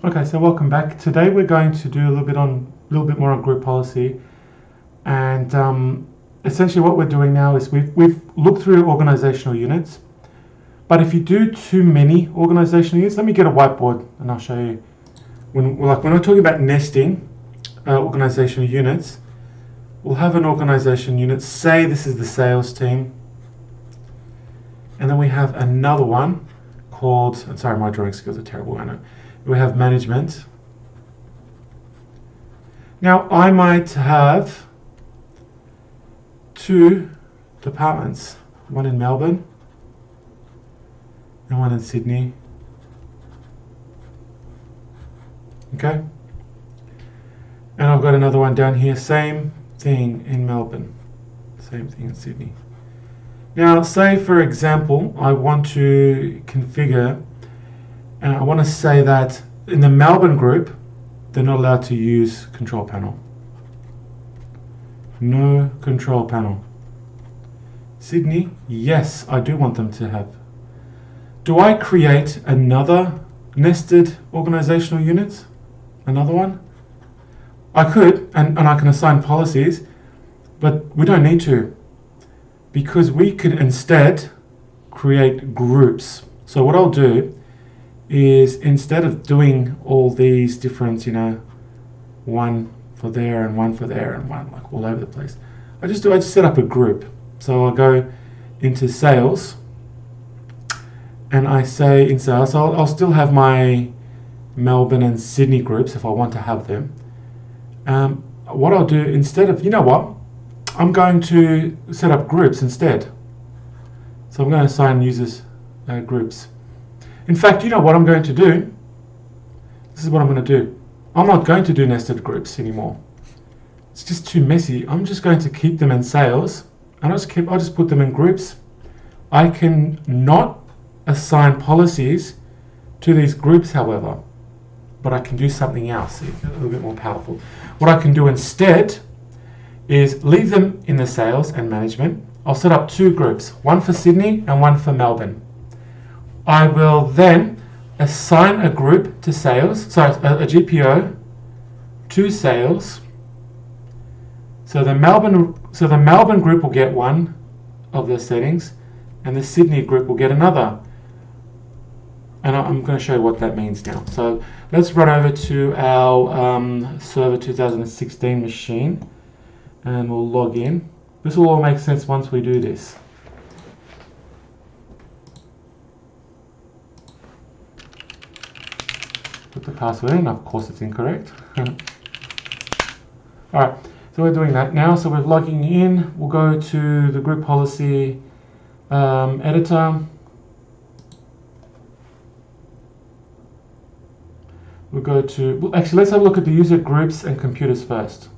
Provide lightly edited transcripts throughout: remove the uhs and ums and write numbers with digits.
Okay, so welcome back. Today we're going to do a little bit more on group policy, and essentially what we're doing now is we've looked through organizational units. But if you do too many organizational units, let me get a whiteboard and I'll show you. When we're talking about nesting organizational units, we'll have an organization unit. Say this is the sales team, and then we have another one called. Sorry, my drawing skills are terrible. I know. We have management. Now I might have two departments, one in Melbourne and one in Sydney. Okay, and I've got another one down here, same thing in Melbourne, same thing in Sydney. Now say for example I want to configure, and I want to say that in the Melbourne group they're not allowed to use control panel. No control panel. Sydney, yes, I do want them to have. Do I create another nested organizational unit? Another one? I could, and I can assign policies, but we don't need to, because we could instead create groups. So what I'll do is, instead of doing all these different, one for there and one for there and one like all over the place, I just set up a group. So I'll go into sales, and I say in sales, I'll still have my Melbourne and Sydney groups if I want to have them. What I'll do instead of, I'm going to set up groups instead. So I'm going to assign users groups. In fact, you know what I'm going to do? This is what I'm going to do. I'm not going to do nested groups anymore. It's just too messy. I'm just going to keep them in sales, and I'll just put them in groups. I can not assign policies to these groups, however, but I can do something else, a little bit more powerful. What I can do instead is leave them in the sales and management. I'll set up two groups, one for Sydney and one for Melbourne. I will then assign a group to sales, a GPO to sales. So the Melbourne group will get one of the settings, and the Sydney group will get another. And I'm going to show you what that means now. So let's run over to our Server 2016 machine, and we'll log in. This will all make sense once we do this. Put the password in. Of course it's incorrect. Alright, so we're doing that now. So we're logging in. We'll go to the group policy editor. We'll go to, actually let's have a look at the user groups and computers first.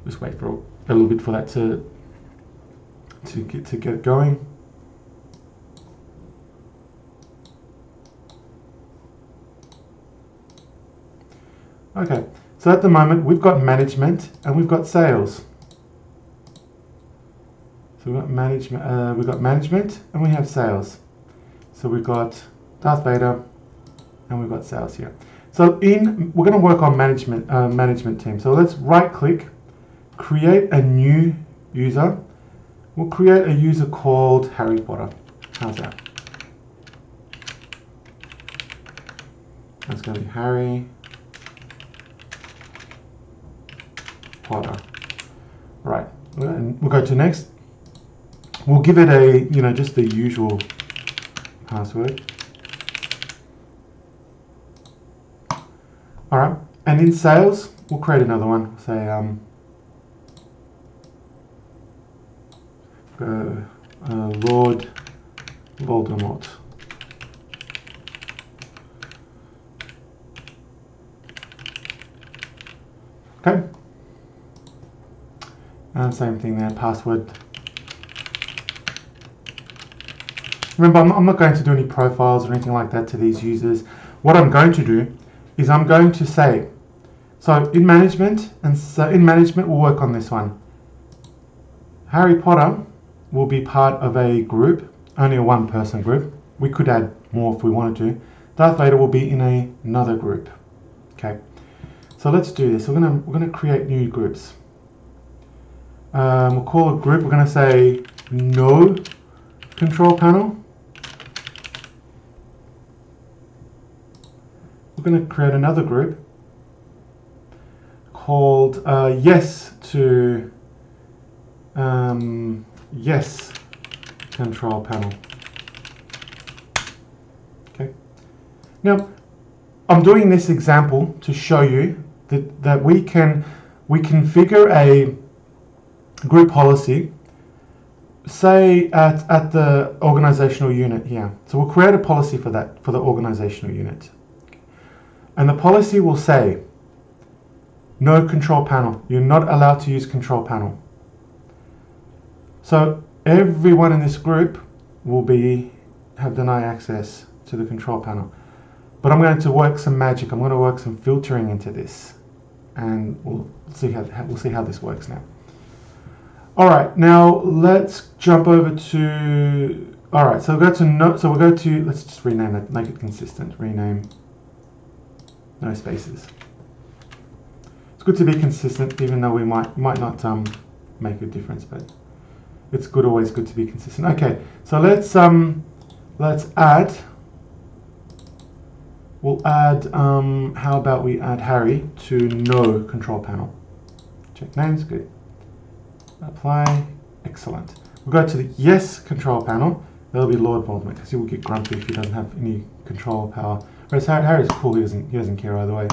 Just wait for a little bit for that to get going. Okay, so at the moment we've got management and we've got sales. So we've got management and we have sales. So we've got Darth Vader and we've got sales here. So we're going to work on management team. So let's right click, create a new user. We'll create a user called Harry Potter. How's that? That's going to be Harry Potter. Right, and we'll go to next. We'll give it a, just the usual password. All right, and in sales, we'll create another one. Say, Lord Voldemort. Okay. And same thing there, password. Remember, I'm not going to do any profiles or anything like that to these users. What I'm going to do is I'm going to say, so in management, we'll work on this one. Harry Potter will be part of a group, only a one-person group. We could add more if we wanted to. Darth Vader will be in another group. Okay, so let's do this. We're gonna create new groups. We'll call a group. We're gonna say no control panel. We're gonna create another group called yes to yes control panel. Okay. Now, I'm doing this example to show you that we configure a group policy, say at the organizational unit here. So we'll create a policy for that, for the organizational unit. And the policy will say, no control panel. You're not allowed to use control panel. So everyone in this group will have deny access to the control panel. But I'm going to work some magic. I'm going to work some filtering into this, and we'll see how this works now. All right, now let's jump over to. All right, so we'll go to no. So we'll go to. Let's just rename it. Make it consistent. Rename. No spaces. It's good to be consistent, even though we might not make a difference, but it's always good to be consistent. Okay, so let's add. We'll add, how about we add Harry to no control panel. Check names, good. Apply, excellent. We'll go to the yes control panel. That'll be Lord Voldemort, because he will get grumpy if he doesn't have any control power. Whereas Harry's cool, he doesn't care either way.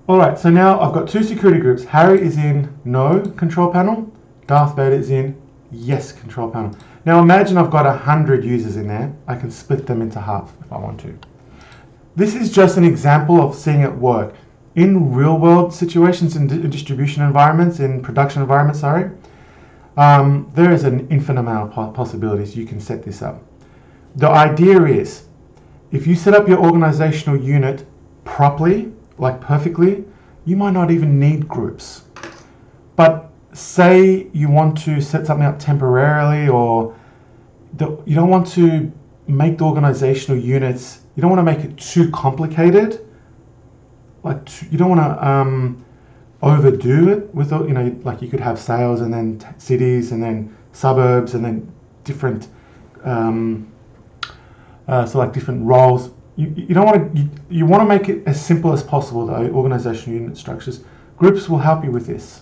Alright, so now I've got two security groups. Harry is in no control panel. Darth Vader is in yes control panel. Now imagine I've got 100 users in there. I can split them into half if I want to. This is just an example of seeing it work. In real world situations, in distribution environments, in production environments, there is an infinite amount of possibilities you can set this up. The idea is, if you set up your organizational unit properly, like perfectly, you might not even need groups. But say you want to set something up temporarily, or you don't want to make the organizational units, you don't want to make it too complicated. You don't want to overdo it with, like you could have sales and then cities and then suburbs and then different, so like different roles. You don't want to. You want to make it as simple as possible. The organizational unit structures. Groups will help you with this.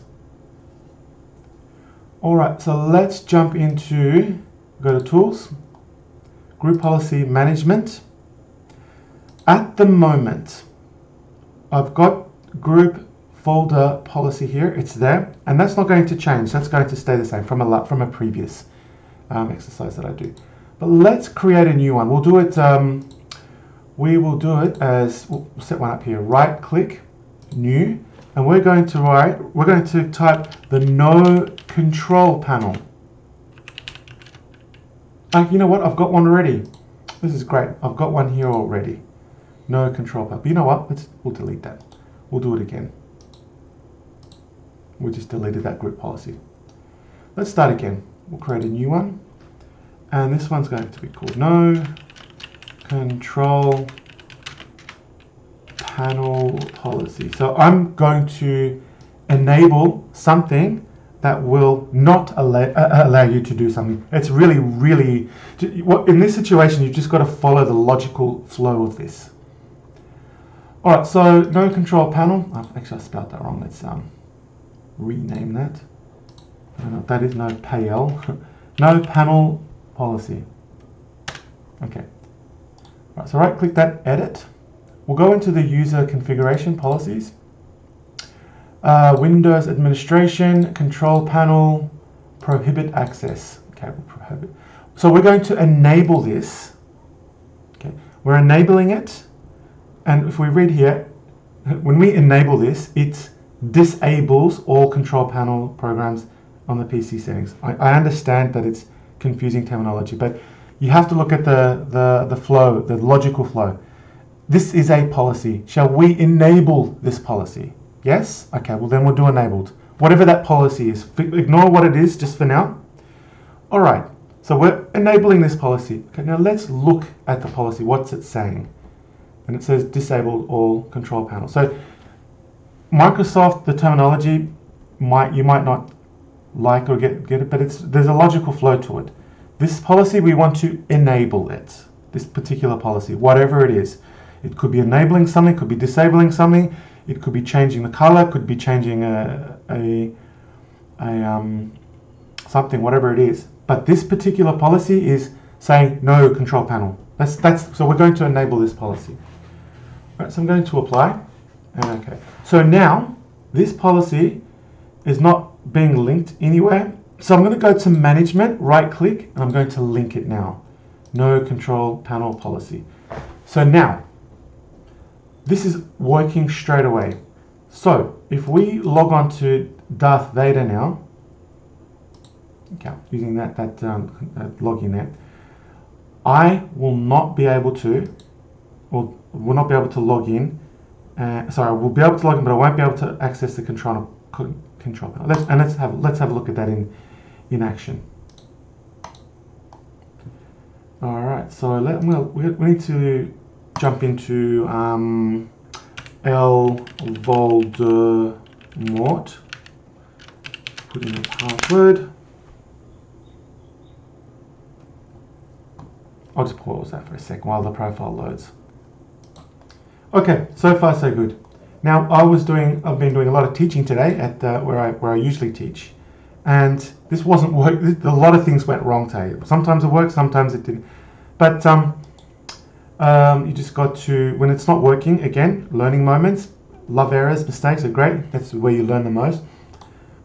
All right, so let's jump into, go to Tools, Group Policy Management. At the moment, I've got Group Folder Policy here. It's there, and that's not going to change. That's going to stay the same from a previous exercise that I do. But let's create a new one. We'll do it. We will do it as, we'll set one up here. Right click, New. And we're going to type the no control panel. You know what? I've got one already. This is great. I've got one here already. No control panel. But you know what? We'll delete that. We'll do it again. We just deleted that group policy. Let's start again. We'll create a new one. And this one's going to be called no control panel policy. So I'm going to enable something that will not allow you to do something. It's really, in this situation, you've just got to follow the logical flow of this. All right, so no control panel. Actually, I spelled that wrong. Let's rename that. I don't know what that is. No PL. No panel policy. Okay. All right, so right click that, edit. We'll go into the user configuration policies. Windows administration, control panel, prohibit access. Okay, we'll prohibit. So we're going to enable this. Okay, we're enabling it. And if we read here, when we enable this, it disables all control panel programs on the PC settings. I understand that it's confusing terminology, but you have to look at the flow, the logical flow. This is a policy. Shall we enable this policy? Yes? Okay, well then we'll do enabled. Whatever that policy is. Ignore what it is just for now. All right, so enabling this policy. Okay, now let's look at the policy. What's it saying? And it says disable all control panels. So Microsoft, the terminology, you might not like or get it, but there's a logical flow to it. This policy, we want to enable it. This particular policy, whatever it is. It could be enabling something, could be disabling something, it could be changing the color, could be changing something, whatever it is. But this particular policy is saying no control panel. So we're going to enable this policy. Right, so I'm going to apply. Okay. So now this policy is not being linked anywhere. So I'm going to go to management, right click, and I'm going to link it now. No control panel policy. So now this is working straight away. So if we log on to Darth Vader now, okay, using that login there, I will not be able to, or will not be able to log in. Sorry, we'll be able to log in, but I won't be able to access the control panel. Let's have a look at that in action. All right, so we need to jump into Voldemort. Put in the password. I'll just pause that for a sec while the profile loads. Okay, so far so good. Now I've been doing a lot of teaching today at where I usually teach, and this wasn't working. A lot of things went wrong today. Sometimes it worked, sometimes it didn't. But you just got to, when it's not working, again, learning moments, love errors, mistakes are great. That's where you learn the most.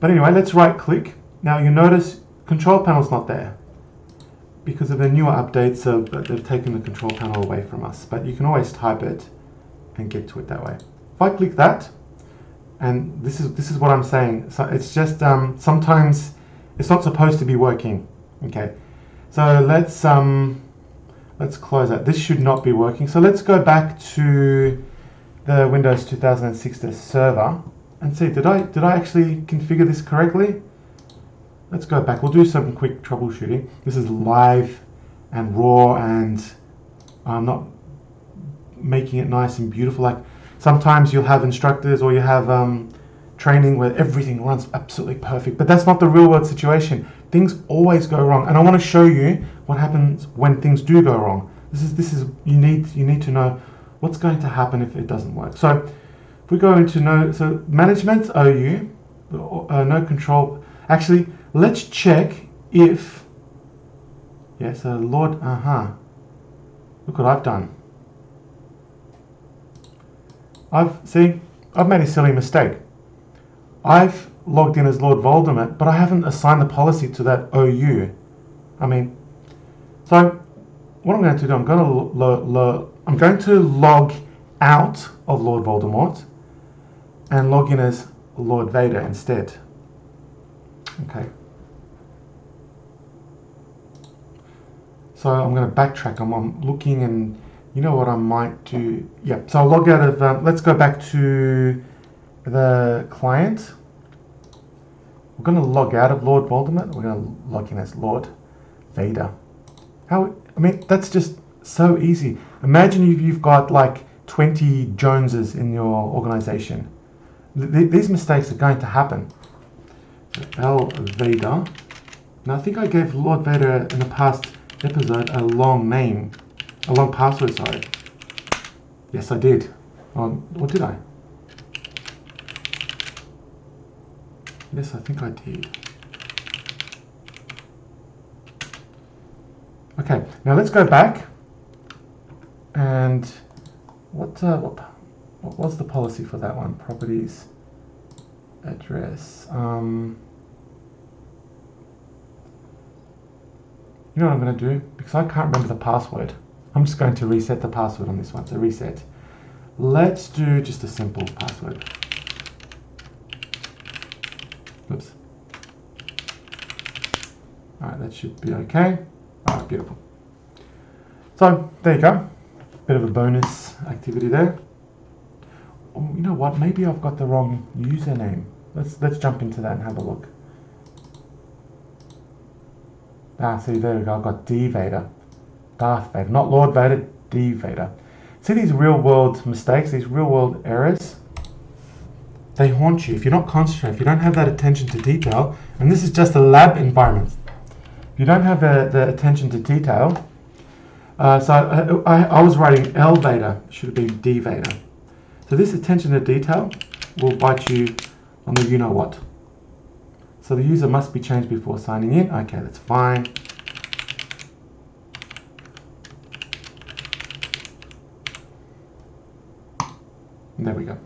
But anyway, let's right click. Now you notice control panel's not there because of the newer updates. They've taken the control panel away from us. But you can always type it and get to it that way. If I click that, and this is what I'm saying. So it's just sometimes it's not supposed to be working. Okay, so let's close that. This should not be working. So let's go back to the Windows 2006 server and see, did I actually configure this correctly? Let's go back. We'll do some quick troubleshooting. This is live and raw, and I'm not making it nice and beautiful. Like sometimes you'll have instructors or you have training where everything runs absolutely perfect, but that's not the real world situation. Things always go wrong, and I want to show you what happens when things do go wrong. This is you need to know what's going to happen if it doesn't work. So if we go into management OU, no control. Actually, let's check if so Lord. Look what I've done. I've made a silly mistake. I've logged in as Lord Voldemort, but I haven't assigned the policy to that OU. So what I'm going to do, I'm going to log out of Lord Voldemort and log in as Lord Vader instead. Okay. So I'm going to backtrack. I'm looking, and you know what I might do? Yeah. So I'll log out of. Let's go back to the client. We're going to log out of Lord Voldemort. We're going to log in as Lord Vader. That's just so easy. Imagine you've got like 20 Joneses in your organization. These mistakes are going to happen. L Vader. Now I think I gave Lord Vader in the past episode a long name, a long password, sorry. Yes, I did. What did I? Yes, I think I did. Okay, now let's go back. And what was the policy for that one? Properties, address. You know what I'm going to do? Because I can't remember the password. I'm just going to reset the password on this one. So reset. Let's do just a simple password. Oops. Alright, that should be okay. Alright, beautiful. So, there you go. Bit of a bonus activity there. Oh, you know what? Maybe I've got the wrong username. Let's jump into that and have a look. See, there we go. I've got D Vader. Darth Vader. Not Lord Vader, D Vader. See these real world mistakes, these real world errors? They haunt you. If you're not concentrating, if you don't have that attention to detail, and this is just a lab environment, if you don't have the attention to detail, so I was writing L Vader, should have been D Vader. So this attention to detail will bite you on the you-know-what. So the user must be changed before signing in. Okay, that's fine. And there we go.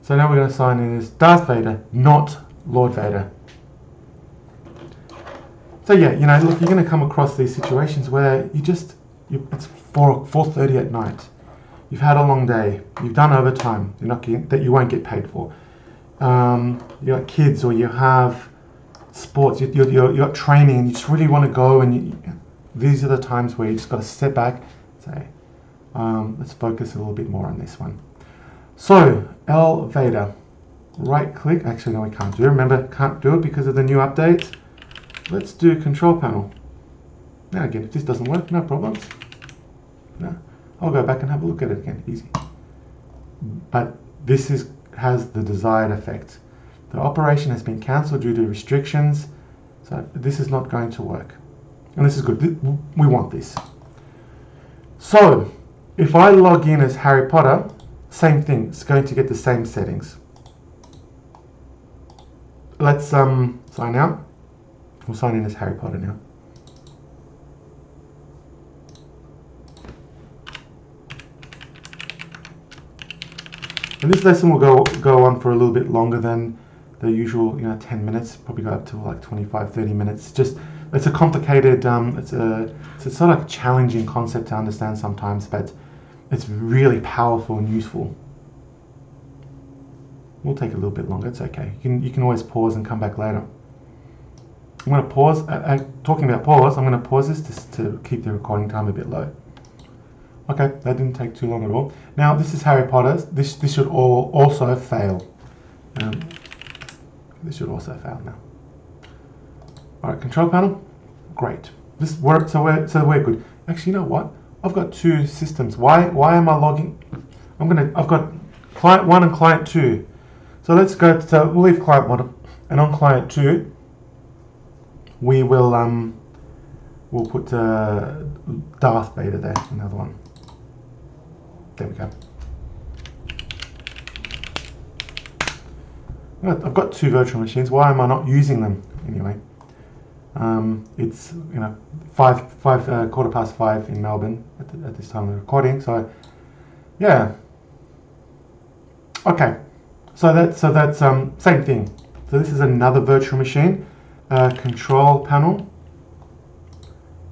So now we're going to sign in as Darth Vader, not Lord Vader. So yeah, you know, look, you're going to come across these situations where it's 4:30 at night. You've had a long day. You've done overtime. That you won't get paid for. You got kids, or you have sports. You got training, and you just really want to go. And these are the times where you just got to step back, and say, let's focus a little bit more on this one. So L Vader, right click. Actually, no, we can't do it. Remember, can't do it because of the new update. Let's do control panel. Now again, if this doesn't work, no problems. No, I'll go back and have a look at it again. Easy. But this has the desired effect. The operation has been cancelled due to restrictions. So this is not going to work. And this is good. We want this. So if I log in as Harry Potter, same thing. It's going to get the same settings. Let's sign out. We'll sign in as Harry Potter now. And this lesson will go on for a little bit longer than the usual, 10 minutes. Probably go up to like 25, 30 minutes. It's a complicated, it's sort of like a challenging concept to understand sometimes, but it's really powerful and useful. We'll take a little bit longer. It's okay. You can always pause and come back later. I'm going to pause. Talking about pause, I'm going to pause this to keep the recording time a bit low. Okay, that didn't take too long at all. Now this is Harry Potter. This should also fail. This should also fail now. All right, control panel. Great. This works. So we're good. Actually, you know what? I've got two systems. Why am I logging? I've got client 1 and client 2. So let's go. So we'll leave client 1, and on client 2, we will we'll put Darth Vader there. Another one. There we go. I've got 2 virtual machines. Why am I not using them anyway? It's 5:15 in Melbourne at this time of recording. So yeah. Okay. So that's same thing. So this is another virtual machine, control panel,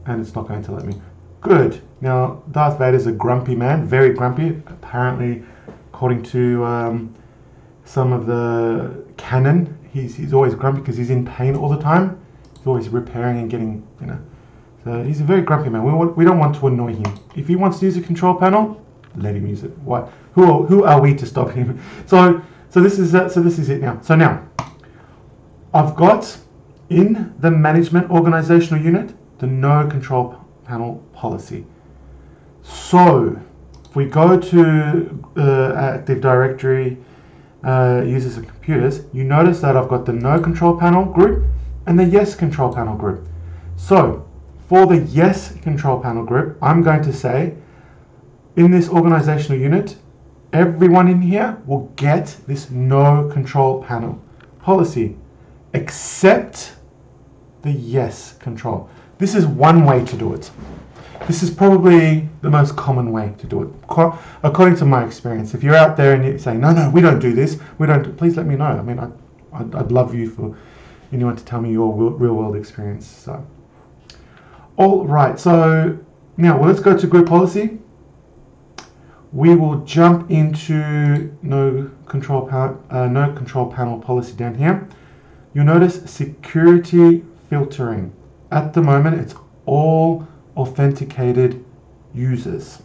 and it's not going to let me. Good. Now Darth Vader is a grumpy man, very grumpy. Apparently, according to some of the canon, he's always grumpy because he's in pain all the time. He's always repairing and getting, So he's a very grumpy man. We don't want to annoy him. If he wants to use a control panel, let him use it. Why? Who are we to stop him? So this is it now. So now I've got in the management organizational unit the no control panel policy. So if we go to Active Directory users and computers, you notice that I've got the no control panel group and the yes control panel group. So for the yes control panel group, I'm going to say in this organizational unit, everyone in here will get this no control panel policy except the yes control. This is one way to do it. This is probably the most common way to do it, according to my experience. If you're out there and you're saying, no, we don't do this, please let me know. I mean, I'd love you for anyone to tell me your real world experience. So, all right. So now, let's go to group policy. We will jump into no control panel policy down here. You'll notice security filtering. At the moment, it's all authenticated users.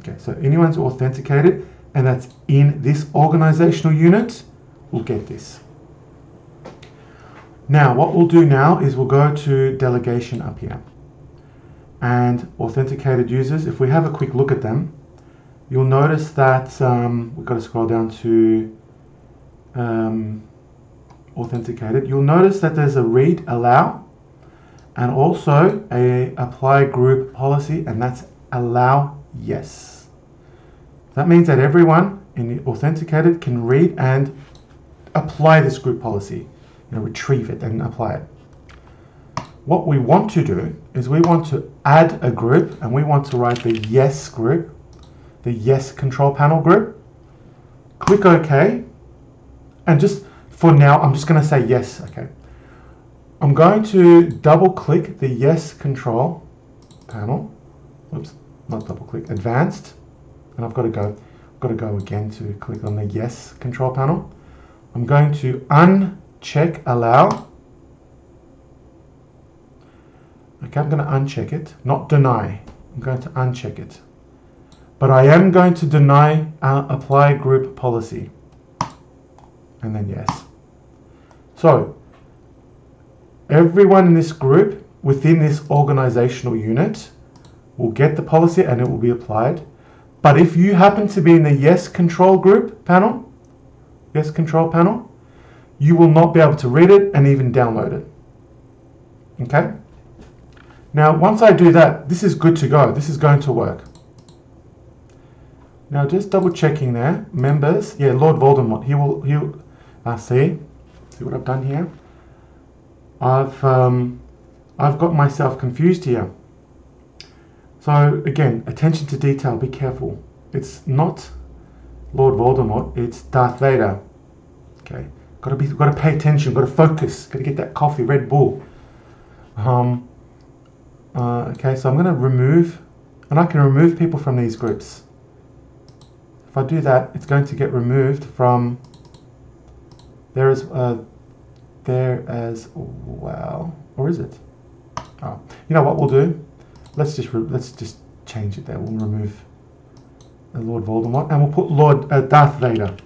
Okay, so anyone's authenticated and that's in this organizational unit will get this. Now, what we'll do now is we'll go to delegation up here. And authenticated users, if we have a quick look at them, you'll notice that we've got to scroll down to authenticated. You'll notice that there's a read allow and also a apply group policy, and that's allow yes. That means that everyone in the authenticated can read and apply this group policy, retrieve it and apply it. What we want to do is we want to add a group, and we want to write the yes group, the yes control panel group. Click OK, and just for now I'm just going to say yes. Okay, I'm going to double click the yes control panel. Whoops, not double click, advanced, and I've got to go again to click on the yes control panel. I'm going to uncheck allow. Okay, I'm going to uncheck it, not deny. I'm going to uncheck it. But I am going to deny apply group policy. And then yes. So, everyone in this group within this organizational unit will get the policy and it will be applied. But if you happen to be in the yes control group panel, you will not be able to read it and even download it. Okay? Now, once I do that, this is good to go. This is going to work. Now, just double checking there. Members, yeah, Lord Voldemort. He'll see what I've done here. I've got myself confused here. So again, attention to detail. Be careful. It's not Lord Voldemort. It's Darth Vader. Okay, got to pay attention. Got to focus. Got to get that coffee, Red Bull. Okay, so I'm going to remove, and I can remove people from these groups. If I do that, it's going to get removed from there as well, or is it? Oh, you know what we'll do? Let's just change it there. We'll remove Lord Voldemort, and we'll put Darth Vader.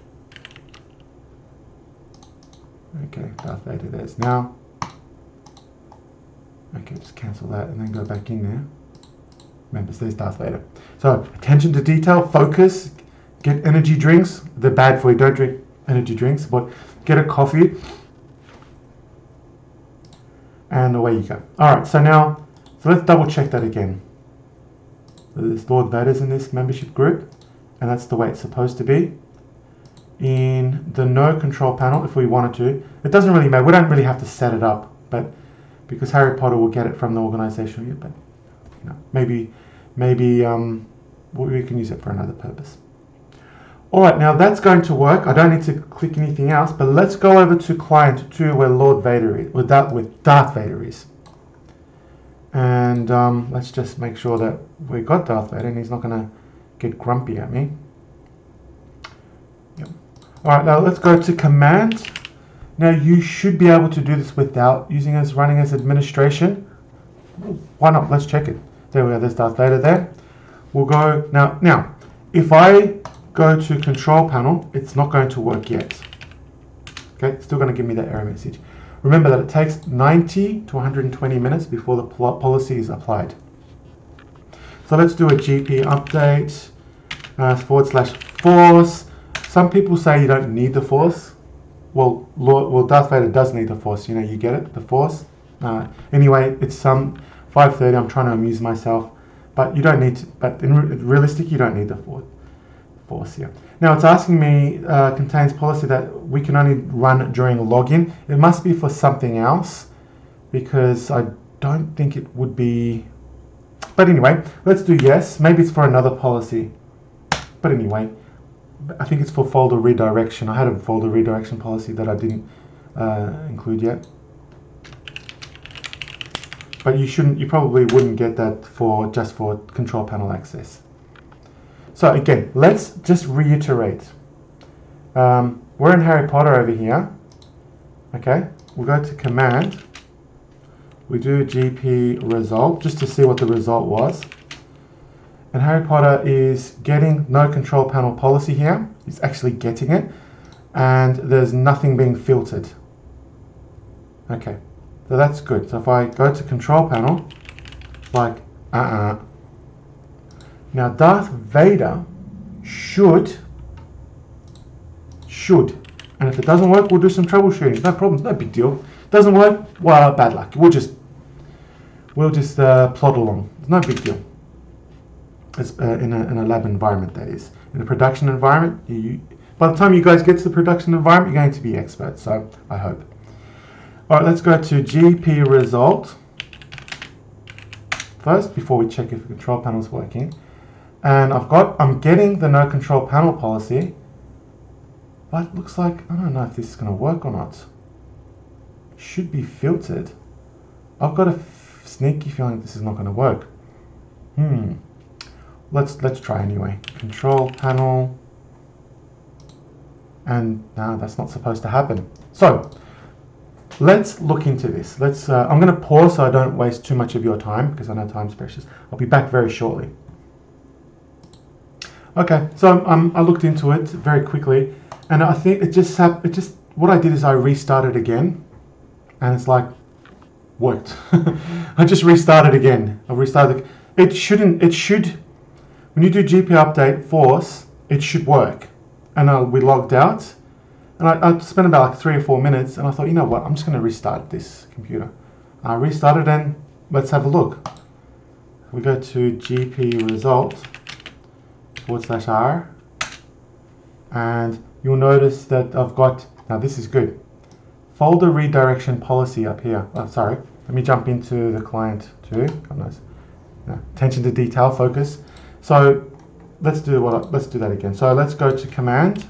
Okay, Darth Vader. There's now. Okay, just cancel that and then go back in there. Remember, there's Darth Vader. So, attention to detail, focus, get energy drinks. They're bad for you, don't drink energy drinks, but get a coffee. And away you go. Alright, so let's double check that again. There's Lord Vader's in this membership group, and that's the way it's supposed to be. In the no control panel, if we wanted to, it doesn't really matter. We don't really have to set it up, but because Harry Potter will get it from the organization, but maybe we can use it for another purpose. Alright, now that's going to work. I don't need to click anything else, but let's go over to client 2 where Lord Vader is, with Darth Vader is. And let's just make sure that we got Darth Vader and he's not going to get grumpy at me. Yep. Alright, now let's go to command. Now you should be able to do this without running as administration. Why not? Let's check it. There we go, there's Darth Vader there. We'll go, now if I go to control panel, it's not going to work yet. Okay, it's still going to give me that error message. Remember that it takes 90 to 120 minutes before the policy is applied. So let's do a GP update /force. Some people say you don't need the force. Well, Darth Vader does need the force. You get it, the force. Anyway, it's 5:30. I'm trying to amuse myself, but you don't need to. But realistically, you don't need the force here. Now it's asking me contains policy that we can only run during login. It must be for something else because I don't think it would be. But anyway, let's do yes. Maybe it's for another policy. But anyway, I think it's for folder redirection. I had a folder redirection policy that I didn't include yet. But you probably wouldn't get that just for control panel access. So again, let's just reiterate. We're in Harry Potter over here. Okay, we'll go to command. We do GP result just to see what the result was. And Harry Potter is getting no control panel policy here. He's actually getting it. And there's nothing being filtered. Okay, so that's good. So if I go to control panel, like, Now Darth Vader should, and if it doesn't work, we'll do some troubleshooting. No problem, no big deal. Doesn't work, well, bad luck. We'll just plod along. It's no big deal. It's in a lab environment, that is. In a production environment, by the time you guys get to the production environment, you're going to be experts. So I hope. All right, let's go to GP result first before we check if the control panel is working. And I'm getting the no control panel policy, but it looks like, I don't know if this is going to work or not. Should be filtered. I've got a sneaky feeling this is not going to work. Let's try anyway. Control panel, and no, that's not supposed to happen. So let's look into this. I'm going to pause so I don't waste too much of your time, because I know time's precious. I'll be back very shortly. Okay, so I looked into it very quickly, and I think what I did is I restarted again, and it's like worked. I just restarted again. It should, when you do GPO update force, it should work. And we logged out, and I spent about like 3 or 4 minutes, and I thought, you know what, I'm just going to restart this computer. I restarted, and let's have a look. We go to GP result /R, and you'll notice that I've got, now this is good, folder redirection policy up here. Oh, sorry, let me jump into the client too. God knows. No, attention to detail, focus. So let's do that again. So let's go to command.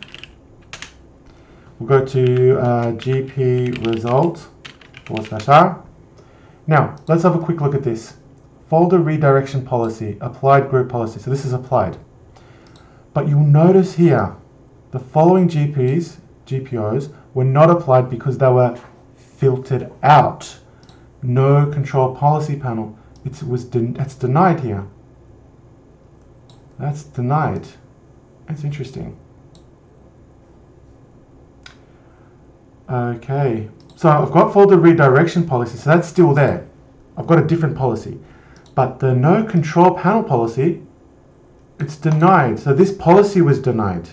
We'll go to GP result /R. Now let's have a quick look at this. Folder redirection policy, applied group policy. So this is applied. But you'll notice here, the following GPOs were not applied because they were filtered out. No control policy panel. That's denied here. That's denied. That's interesting. Okay, so I've got folder redirection policy, so that's still there. I've got a different policy. But the no control panel policy, it's denied. So this policy was denied.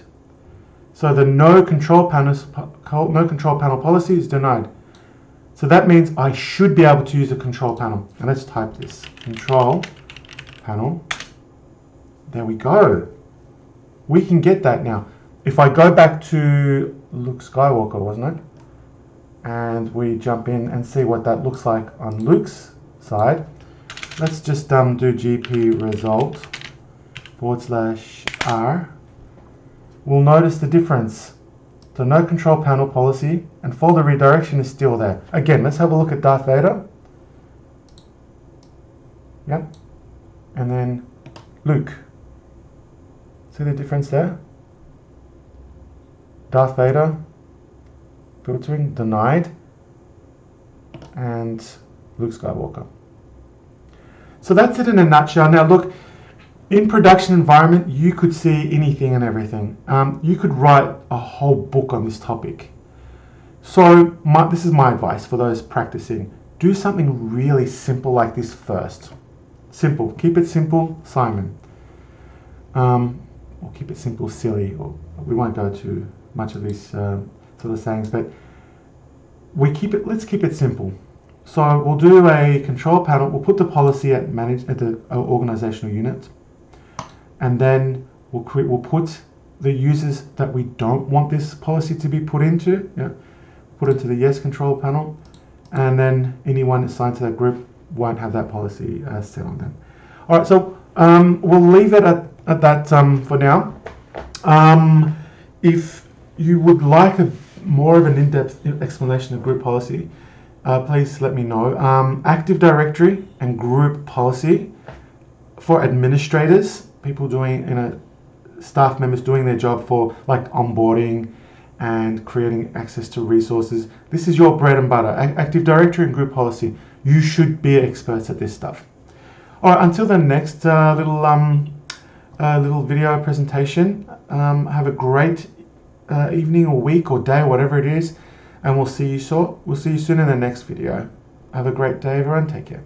So the no control panel policy is denied. So that means I should be able to use a control panel. And let's type this. Control panel. There we go. We can get that now. If I go back to Luke Skywalker, wasn't it? And we jump in and see what that looks like on Luke's side. Let's just do GP result /R. We'll notice the difference. So no control panel policy and folder redirection is still there. Again, let's have a look at Darth Vader. Yep. And then Luke. See the difference there? Darth Vader, filtering, denied, and Luke Skywalker. So that's it in a nutshell. Now look, in production environment, you could see anything and everything. You could write a whole book on this topic. So this is my advice for those practicing. Do something really simple like this first. Simple. Keep it simple, Simon. Or keep it simple, silly. Or we won't go to much of these sort of sayings, but let's keep it simple. So we'll do a control panel. We'll put the policy at the organizational unit. And then we'll put the users that we don't want this policy to be put into. Put into the yes control panel, and then anyone assigned to that group won't have that policy set on them. All right, so we'll leave it at that for now. If you would like more of an in-depth explanation of group policy, please let me know. Active Directory and group policy for administrators, people doing, staff members doing their job for like onboarding and creating access to resources. This is your bread and butter. Active Directory and group policy. You should be experts at this stuff. All right, until the next little video presentation, have a great evening or week or day, whatever it is. and we'll see you soon in the next video. Have a great day, everyone. Take care.